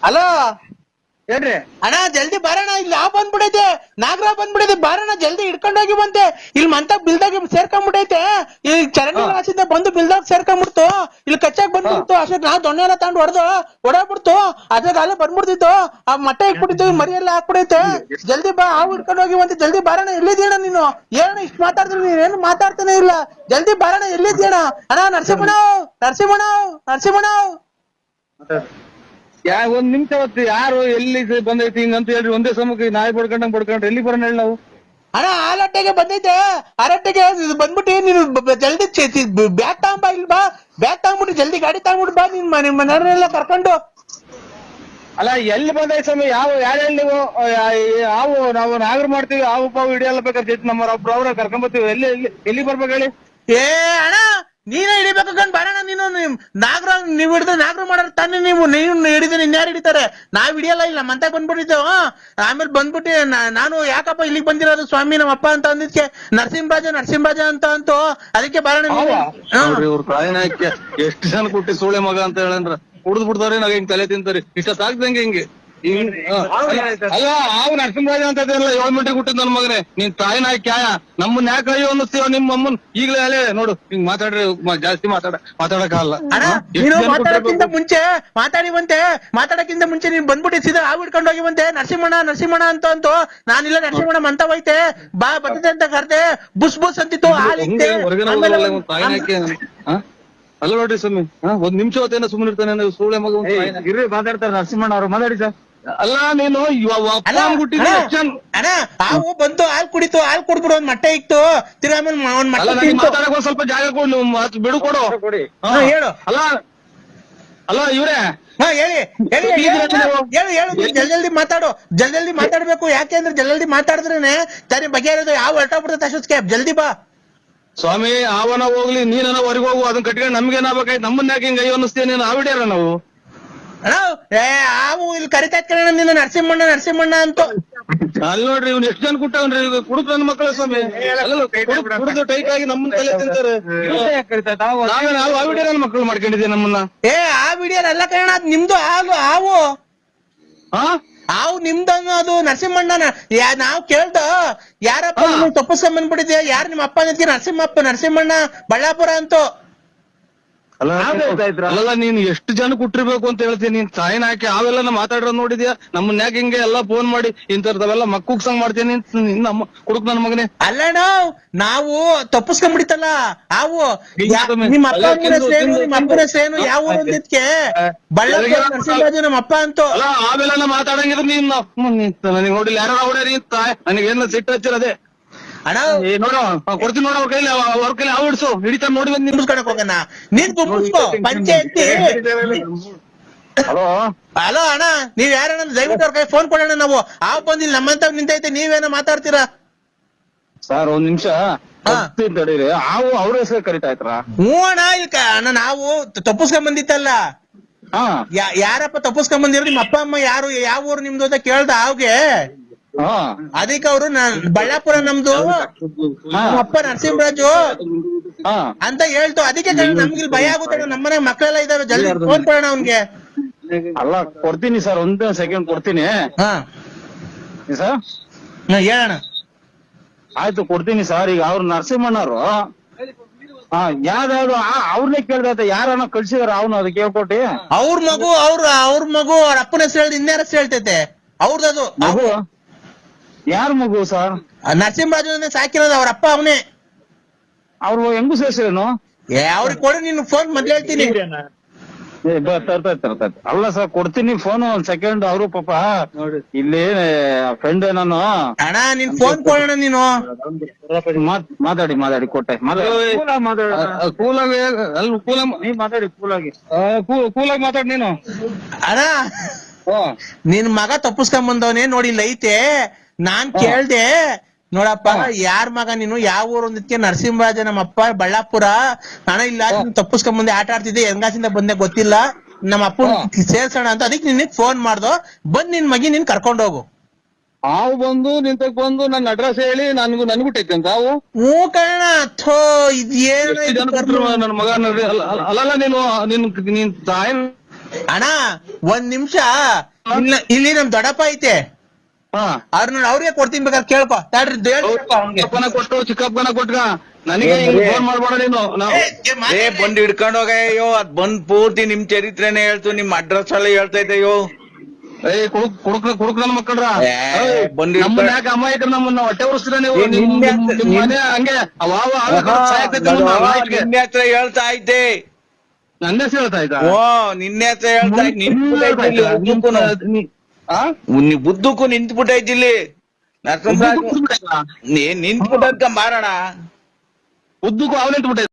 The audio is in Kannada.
ಹಲೋ ಹೇಳ್ರಿ ಅಣ್ಣ ಜಲ್ದಿ ಬರೋಣ, ಇಲ್ಲಿ ಯಾವ ಬಂದ್ಬಿಡೈತೆ, ನಾಗರಾವ್ ಬಂದ್ಬಿಡೈತೆ, ಬಾರಣ ಜಲ್ದಿ ಹಿಡ್ಕೊಂಡೋಗಿ ಬಂತೆ. ಇಲ್ಲಿ ಮಂತ ಬಿಲ್ದಾಗ ಸೇರ್ಕೊಂಡ್ಬಿಟ್ಟೈತೆ, ಈ ಚರಂಡಿ ರಾಶಿಂದ ಬಂದು ಬಿಲ್ದಾಗ ಸೇರ್ಕೊಂಡ್ಬಿಡ್ತು, ಇಲ್ಲಿ ಕಚ್ಚಾಕ್ ಬಂದ್ಬಿಡ್ತು. ಅಷ್ಟೊತ್ ನಾವ್ ದೊಣ್ಣೆ ಎಲ್ಲ ತಗೊಂಡು ಹೊಡೋಗ್ಬಿಡ್ತು. ಅದಾಗ ಅಲ್ಲೇ ಬಂದ್ಬಿಡ್ತಿತ್ತು, ಆ ಮಟ್ಟೆ ಇಟ್ಬಿಟ್ಟಿತ್ತು, ಮರಿ ಎಲ್ಲ ಹಾಕ್ಬಿಡೈತೆ. ಜಲ್ದಿ ಬಾ, ಹಾವು ಹಿಡ್ಕೊಂಡೋಗಿ ಬಂತೆ, ಜಲ್ದಿ ಬಾರಣ. ಎಲ್ಲಿದ್ದೀಣ ನೀನು? ಏನ ಇಷ್ಟು ಮಾತಾಡಿದ್ರು ನೀನೇನು ಮಾತಾಡ್ತಾನೆ ಇಲ್ಲ. ಜಲ್ದಿ ಬಾರಣ, ಎಲ್ಲಿದ್ದೀಣ? ಅಣ್ಣ ನರಸಿಂಹಣ್ಣ. ಒಂದ್ ನಿಮಿಷ ಹೊತ್ತು ಯಾರು ಎಲ್ಲಿ ಬಂದೈತಿ ಹಿಂಗಂತ ಹೇಳ್ರಿ, ಒಂದೇ ಸಮಕ್ಕೆ ನಾಯಿ ಬಡ್ಕೊಂಡ್ರೆ ಎಲ್ಲಿ ಬರೋಣ ಹೇಳಿ ನಾವು? ಅಣ್ಣ ಆಲಟ್ಟೆಗೆ ಬಂದೈತೆ, ಆರಟ್ಟೆಗೆ ಬಂದ್ಬಿಟ್ಟು ನೀನು ಜಲ್ದಿ ಬ್ಯಾಗ್ ತಗೊಂಬ, ಇಲ್ಲಿ ಬಾ, ಬ್ಯಾಗ್ ತಗೊಂಡ್ಬಿಟ್ಟು ಜಲ್ದಿ ಗಾಡಿ ತಗೊಂಡ್ಬಿಟ್ಟು ಬಾ, ನಿಮ್ಮ ಮನೆಯವರೆಲ್ಲ ಕರ್ಕೊಂಡು. ಅಲ್ಲ ಎಲ್ಲಿ ಬಂದೈತಿ ಸ್ವಾಮಿ? ಯಾರು ಹೇಳಿ ನೀವು? ನಾವು ನಾಗರ ಮಾಡ್ತೀವಿ, ಪಾವು ಹಿಡಿಯಲ್ಲ ಬೇಕಾದ್ರೆ ನಮ್ಮ ಅವ್ರ ಕರ್ಕೊಂಡ್ ಬರ್ತೀವಿ. ಎಲ್ಲಿ ಬರ್ಬೇಕು ಹೇಳಿ? ಏ ಅಣ್ಣ ನೀನೇ ಹಿಡಿಬೇಕು ಕಣ್, ಬಾರಣ. ನೀನು ನೀವ್ ಹಿಡಿದ್ರೆ ನಾಗರ ಮಾಡೋರು ತಾನೇ. ನೀವು ಹಿಡಿದ್ರೆ ಇನ್ಯಾರು ಹಿಡಿತಾರೆ? ನಾವ್ ಹಿಡಿಯಲ್ಲ, ಇಲ್ಲ ಮಂತ ಬಂದ್ಬಿಟ್ಟಿದ್ದೇವ. ಆಮೇಲೆ ಬಂದ್ಬಿಟ್ಟು ನಾನು ಯಾಕಪ್ಪ ಇಲ್ಲಿಗೆ ಬಂದಿರೋದು ಸ್ವಾಮಿ ನಮ್ಮ ಅಪ್ಪ ಅಂತ ಅಂದಿದ್ಕೆ ನರಸಿಂಹರಾಜ ಅಂತ ಅದಕ್ಕೆ ಬಾರಣ. ಎಷ್ಟು ಜನ ಕೊಟ್ಟಿ ಸೂಳೆ ಮಗ ಅಂತ ಹೇಳಂದ್ರ ಕುಡ್ದು ಬಿಡ್ತಾರೆ, ನಾಗ ಹಿಂಗ್ ತಲೆ ತಿಂತಾರೆ. ಇಷ್ಟ ಸಾಕ್ದಂಗೆ ಹಿಂಗೆ ಅಲ್ಲ ಹಾವು ನರಸಿಂಹರಾಜ ಅಂತ 7 ಮಿನಿಟ್ ಹುಟ್ಟಿದ್ ನನ್ ಮಗನೇ. ನೀನ್ ತಾಯಿನ ಕ್ಯಾಯ ನಮ್ಮನ್ನ ಯಾಕೆ ಅಯ್ಯೋ ಅನ್ನಿಸ್ತೀವ? ನಿಮ್ಮ ಅಮ್ಮನ್ ಈಗಲೇ ಅಲ್ಲೇ ನೋಡು ಹಿಂಗ್ ಮಾತಾಡ್ರಿ, ಜಾಸ್ತಿ ಮಾತಾಡಕ್ಕಾಗಲ್ಲ. ಮಾತಾಡಕ್ಕಿಂತ ಮುಂಚೆ ನೀನ್ ಬಂದ್ಬಿಟ್ಟು ಸೀದಾ ಹಾವು ಹಿಡ್ಕೊಂಡು ಹೋಗಿ ಬಂತೆ. ನರಸಿಂಹಣ್ಣ ಅಂತ ನಾನಿಲ್ಲ, ನರಸಿಂಹಣ್ಣ ಮಂತ ಹೋಯ್ತೆ, ಬಾ ಬರ್ತದೆ ಅಂತ ಕರ್ದೆ. ಬುಸ್ ಅಂತಿತ್ತು, ಅಲ್ಲ ನೋಡ್ರಿ ಸ್ವಾಮಿ, ಒಂದ್ ನಿಮಿಷ ಹೊತ್ತೇನ ಸುಮ್ಮನೆ ಇರ್ತಾನೆ ಸೂಳೆ ಮಗ. ಇರ್ರಿ ಮಾತಾಡ್ತಾರೆ ನರಸಿಂಹಣ್ಣ ಅವ್ರು, ಮಾತಾಡಿ ಸರ್. ಅಲ್ಲ ನೀನು ಹಾವು ಬಂತು, ಹಾಲು ಕುಡಿದ್ಬಿಡು, ಒಂದ್ ಮಟ್ಟೆ ಇತ್ತು, ತಿರ್ಗಾ ಮಾತಾಡಕ್ ಒಂದ್ ಸ್ವಲ್ಪ ಜಾಗ ಕೊಡು, ಬಿಡು ಕೊಡು. ಹೇಳು. ಅಲ್ಲ ಇವ್ರೆ ಹೇಳು, ಜಲ್ದಿ ಮಾತಾಡು, ಜಲ್ದಿ ಮಾತಾಡ್ಬೇಕು. ಯಾಕೆಂದ್ರೆ ಜಲ್ದಿ ಮಾತಾಡಿದ್ರೇನೆ ತಾನೇ ಬಗೆಹರಿಯೋದು. ಯಾವ ಹೊರಟೋಗ್ಬಿಡುತ್ತೆ ಅಷ್ಟೊತ್ತಿಗೆ. ಜಲ್ದಿ ಬಾ ಸ್ವಾಮಿ. ಅವನ ಹೋಗ್ಲಿ, ನೀನ ಹೊರಗೆ ಹೋಗು, ಅದನ್ನ ಕಟ್ಕೊಂಡು ನಮ್ಗೇನಾಗ್ಬೇಕಾಯ್ತು? ನಮ್ಮನ್ನ ಯಾಕೆ ಹಿಂಗ ಅಯ್ಯೋ ಅನ್ನಿಸ್ತೇನೆ? ನೀನು ಆವಿಡ್ಯಾರ ನಾವು ಹಾವು ಇಲ್ಲಿ ಕರಿತಾ ಕಣ ನಿನ್ನ ನರಸಿಂಹಣ್ಣ ಅಂತ. ಅಲ್ಲಿ ನೋಡ್ರಿ, ಇವ್ನು ಎಷ್ಟು ಜನ ಕುಟ್ಟವನ್ರಿ, ಕುಡುಕ್ ನನ್ನ ಮಕ್ಕಳ ಸ್ವಾಮಿ. ಕುಡಿದು ಟೈಟ್ ಆಗಿ ನಮ್ಮನ್ನ ತಲೆ ತಿಂತಾರೆ. ನಾವು ಆವಿಡ್ಯಾರ ನನ್ನ ಮಕ್ಕಳು ಮಾಡ್ಕೊಂಡಿದ್ದೀವಿ ನಮ್ಮನ್ನ. ಆ ವಿಡಿಯೋ ಎಲ್ಲ ಕಣ, ನಿಮ್ದು ಹಾವು ನಿಮ್ದು ಅನ್ನೋದು ನರಸಿಂಹಣ್ಣ. ನಾವ್ ಕೇಳ್ದ ಯಾರಪ್ಪ ತಪ್ಪಿಸ್ಕೊಂಡ್ ಬಂದ್ಬಿಟ್ಟಿದ್ಯಾ, ಯಾರು ನಿಮ್ಮ ಅಪ್ಪ ಅನ್ನೋದಕ್ಕೆ ನರಸಿಂಹಣ್ಣ ಬಳ್ಳಾಪುರ ಅಂತೂ. ಅಲ್ಲ ನೀನ್ ಎಷ್ಟು ಜನ ಕುಟ್ಟಿರ್ಬೇಕು ಅಂತ ಹೇಳ್ತೀನಿ. ನೀನ್ ಸಾಯಿನ ಹಾಕಿ ಅವೆಲ್ಲ ಮಾತಾಡ್ರ ನೋಡಿದ್ಯಾ? ನಮ್ಮನ್ನ ಯಾಕೆ ಹಿಂಗೆ ಎಲ್ಲಾ ಫೋನ್ ಮಾಡಿ ಇಂತರ್ದವೆಲ್ಲ ಮಕ್ಕುಗ್ಸಂಗ್ ಮಾಡ್ತೀನಿ ನಮ್ಮ ಕುಡುಕ್ ನನ್ ಮಗನೇ. ಅಲ್ಲಣ್ಣ ನಾವು ತಪ್ಪಿಸ್ಕೊಂಡ್ಬಿಡಿತಲ್ಲ ಹಾವು. ನಿಮ್ಮ ಅಪ್ಪನ ಹೆಸರೇನು ಯಾವ ಅಂದಿದ್ಕೆ ಬಳ್ಳಾಪುರ ನರಸಿಂಹರಾಜ ನಮ್ಮ ಅಪ್ಪ ಅಂತೂ. ಅಲ್ಲ ಅವೆಲ್ಲ ಮಾತಾಡಂಗಿದ್ರೆ ನೀನ್ ನನಗೆ ನೋಡಿಲ್ಲ, ಯಾರು ಅವಡೇ ನನಗೇನ ಸಿಟ್ಟು ಹಚ್ಚಿರದೆ. ಅಣ್ಣ ನೋಡು ಕೊಡ್ತೀನಿ, ನೋಡು ಅವ್ರ ಕೈಲಿ ಹಾವು ಹಿಡ್ಸು, ಹಿಡಿತಾ ನೋಡಿ ಬಂದ್ ನಿಂಬಿಸ್ಕೊಳಕ್ ಹೋಗಣ. ನೀನ್ ಪಂಚಾಯತಿ. ಹಲೋ ಅಣ್ಣ, ನೀವ್ ಯಾರಣ್ಣ? ದಯವಿಟ್ಟು ಅವ್ರ ಕೈ ಫೋನ್ ಕೊಡೋಣ. ನಾವು ಹಾವು ಬಂದಿಲ್ಲ, ನಮ್ಮಂತ ನಿಂತೈತೆ, ನೀವೇನೋ ಮಾತಾಡ್ತೀರಾ? ಸರ್ ಒಂದ್ ನಿಮಿಷ ತಡೀರಿ. ಹಾವು ಅವ್ರ ಹೆಸರು ಕರಿತಾ ಇದ್ರ? ಹ್ಞೂ ಅಣ್ಣ, ನಾವು ತಪ್ಪಿಸ್ಕೊಂಡ್ ಬಂದಿತ್ತಲ್ಲ. ಯಾರಪ್ಪ ತಪ್ಪಿಸ್ಕೊಂಡ್ ಬಂದಿರೋ? ನಿಮ್ಮ ಅಪ್ಪ ಅಮ್ಮ ಯಾರು, ಯಾವ ಊರು ನಿಮ್ದು ಅಂತ ಕೇಳ್ದ ಹಾವ್ಗೆ. ಅದಕ್ಕೆ ಅವರು ಬಳ್ಳಾಪುರ ನಮ್ದು, ಅಪ್ಪ ನರಸಿಂಹರಾಜು ಅಂತ ಹೇಳ್ತು. ಅದಕ್ಕೆ ನಮ್ಗಿಲ್ ಭಯ ಆಗುತ್ತೆ, ನಮ್ಮನೆ ಮಕ್ಕಳೆಲ್ಲ ಇದಾವೆ. ಜಲ್ದಿ ಫೋನ್ ಕೊಡೋಣ ಅವ್ನ್ಗೆ. ಅಲ್ಲ ಕೊಡ್ತೀನಿ ಸರ್, ಒಂದ್ ಸೆಕೆಂಡ್ ಕೊಡ್ತೀನಿ ಸರ್. ಹೇಳೋಣ. ಆಯ್ತು ಕೊಡ್ತೀನಿ ಸರ್. ಈಗ ಅವ್ರು ನರಸಿಂಹಣ್ಣವ್ರು ಯಾವ್ದಾವ್ದು ಅವ್ರನ್ನೇ ಕೇಳ್ದೈತೆ, ಯಾರನ್ನ ಕಳ್ಸಿದಾರ ಅವನು ಅದಕ್ಕೆ ಹೇಳ್ಕೊಟ್ಟಿ. ಅವ್ರ ಮಗು ಅವ್ರ ಅಪ್ಪನ ಹೆಸರು ಹೇಳ್ದು ಇನ್ಯಾರ ಹೆಸರು ಹೇಳ್ತೈತೆ ಅವ್ರದ್ದು ಮಗು. ಯಾರ ಮಗು ಸರ್? ನರಸಿಂಹರಾಜು ಸಾಕಿರೋದು ಅವ್ರ ಅಪ್ಪ ಅವನೇ. ಅವ್ರು ಹೆಂಗು ಸೇರ್ಸೇನು? ಅವ್ರಿಗೆ ಕೊಡು, ನೀನು ಫೋನ್ ಮೊದ್ಲು ಹೇಳ್ತೀನಿ. ಅಲ್ಲ ಸರ್ ಕೊಡ್ತೀನಿ ಫೋನ್, ಒಂದ್ ಸೆಕೆಂಡ್. ಅವರು ಪಾಪ ಇಲ್ಲಿ ಫ್ರೆಂಡ್ ನಾನು. ಅಣ್ಣ ನೀನ್ ಫೋನ್ ಕೊಡೋಣ, ನೀನು ಮಾತಾಡಿ ಕೊಟ್ಟೆ. ಕೂಲಾಗಿ ಮಾತಾಡಿ ನೀನು. ಅಣ್ಣ ನಿನ್ ಮಗ ತಪ್ಪಿಸ್ಕೊಂಡ್ ಬಂದವನೇ ನೋಡಿ, ಇಲ್ಲಿ ಐತೆ. ನಾನ್ ಕೇಳ್ದೆ, ನೋಡಪ್ಪ ಯಾರ್ ಮಗ ನೀನು, ಯಾವ ಊರು ಅಂದಿದ್ಕೆ ನರಸಿಂಹರಾಜ ನಮ್ಮ ಅಪ್ಪ ಬಳ್ಳಾಪುರ. ಹಣ ಇಲ್ಲ, ತಪ್ಪಿಸ್ಕೊಂಡ್ ಬಂದೆ, ಆಟ ಆಡ್ತಿದ್ದೆ, ಹೆಂಗಾಸಿಂದ ಬಂದೆ ಗೊತ್ತಿಲ್ಲ, ನಮ್ಮ ಅಪ್ಪ ಸೇರ್ಸೋಣ ಅಂತ. ಅದಕ್ಕೆ ನಿನಗ್ ಫೋನ್ ಮಾಡ್ದೋ, ಬಂದ್ ನಿನ್ ಮಗಿ ನೀನ್ ಕರ್ಕೊಂಡೋಗು. ಹಾವು ಬಂದು ನಿಂತಕ್ ಬಂದು ನನ್ನ ಅಡ್ರೆಸ್ ಹೇಳಿ ನನ್ಗುಟ್ಟೈತೆ ಅಂತ ಹಾವು. ಹ್ಞೂ ಕಣ, ಥೋ ಇದೇನು ನನ್ನ ಮಗ. ಅಲ್ಲಲ್ಲ ನೀನ್ ತಾಯಿ ಅಣ್ಣ ಒಂದ್ ನಿಮಿಷ ಇಲ್ಲಿ ನಮ್ ದೊಡ್ಡಪ್ಪ ಐತೆ ಹಾ ಅವ್ರನ್ನ ಅವ್ರಿಗೆ ಕೊಡ್ತೀನಿ ಬೇಕಾದ್ರೆ ಕೇಳ್ಕೊ ತಾಡ್ರಿ ಚಿಕ್ಕಪ್ಪನ ಕೊಟ್ಟು ಚಿಕ್ಕಪ್ಪನ ಕೊಟ್ಗ ನನಗೆ ಫೋನ್ ಮಾಡ್ಬೇಡ ನೀನು ಬಂದ್ ಹಿಡ್ಕೊಂಡ್ ಹೋಗಯ್ಯೋ ಅದ್ ಬಂದ್ ಪೂರ್ತಿ ನಿಮ್ ಚರಿತ್ರೆನೇ ಹೇಳ್ತು ನಿಮ್ ಅಡ್ರೆಸ್ ಎಲ್ಲ ಹೇಳ್ತಾ ಇದ್ದೆಯೋ. ಕುಡುಕ್ ನನ್ ಮಕ್ಕಳ್ರ ಬಂದ್ ನಮ್ಮನ್ನ ಯಾಕೆ ಅಮಾಯಕರು ನಮ್ಮನ್ನ ಹೊಟ್ಟೆ ಉರಿಸ್ತೀರ ನೀವು ನಿಮ್ ಮನೆ ಹಂಗೆ ನಿನ್ನೆ ಹತ್ರ ಹೇಳ್ತಾ ಇದ್ದೆ. ನನ್ನ ಹೆಸರು ಹೇಳ್ತಾ ಇದ್ದ ಓ ನಿನ್ನೆ ಹತ್ರ ಹೇಳ್ತಾ ಬುದ್ಧಕ್ಕೂ ನಿಂತ್ಬಿಟ್ಟೈತಿ ಇಲ್ಲಿ ನರಸಿಂಹರಾಜ್ ನಿಂತ್ಬಿಟ್ಟ ಮಾರೋಣ ಉದ್ದಕ್ಕೂ ಅವ್ನು ನಿಂತ್ಬಿಟ್ಟೆ